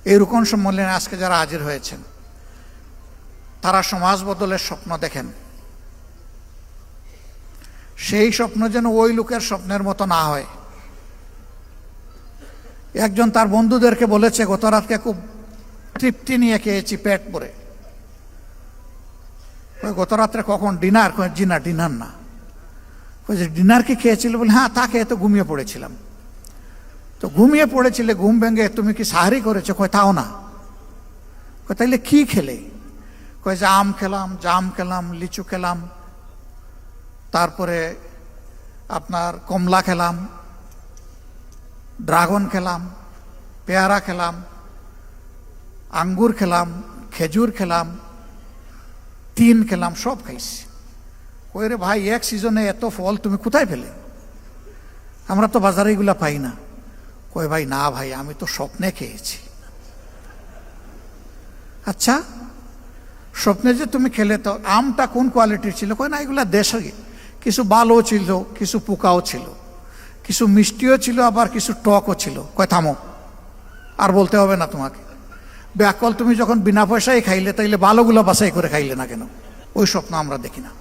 এই রুকন সম্মেলনে আজকে যারা হাজির হয়েছেন তারা সমাজ বদলের স্বপ্ন দেখেন। সেই স্বপ্ন যেন ওই লোকের স্বপ্নের মতো না হয়। একজন তার বন্ধুদেরকে বলেছে, গত রাতকে খুব তৃপ্তি নিয়ে খেয়েছি, পেট ভরে। গত রাত্রে কখন ডিনার? জি না, ডিনার না। ডিনার কি খেয়েছিল? বলে হ্যাঁ, তা খেয়ে তো ঘুমিয়ে পড়েছিলাম। তো ঘুমিয়ে পড়েছিলে, ঘুম ভেঙে তুমি কি সাহারি করেছো? তাও না। তাইলে কি খেলে? যে আম খেলাম, জাম খেলাম, লিচু খেলাম, তারপরে আপনার কমলা খেলাম, ড্রাগন খেলাম, পেয়ারা খেলাম, আঙ্গুর খেলাম, খেজুর খেলাম, তিন খেলাম, সব খাইছি। রে ভাই, এক সিজনে এত ফল তুমি কোথায় পেলে? আমরা তো বাজারে এগুলা পাই না। ভাই না ভাই, আমি তো স্বপ্নে খেয়েছি। আচ্ছা, স্বপ্নে যে তুমি খেলে, তো আমটা কোন কোয়ালিটির ছিল? না, এগুলা দেশে কিছু ভালো ছিল, কিছু পোকাও ছিল, কিছু মিষ্টিও ছিল, আবার কিছু টকও ছিল। থামো, আর বলতে হবে না তোমাকে। ব্যাকল, তুমি যখন বিনা পয়সায় খাইলে, তাইলে ভালোগুলো বাছাই করে খাইলে না কেন? ওই স্বপ্ন আমরা দেখি না।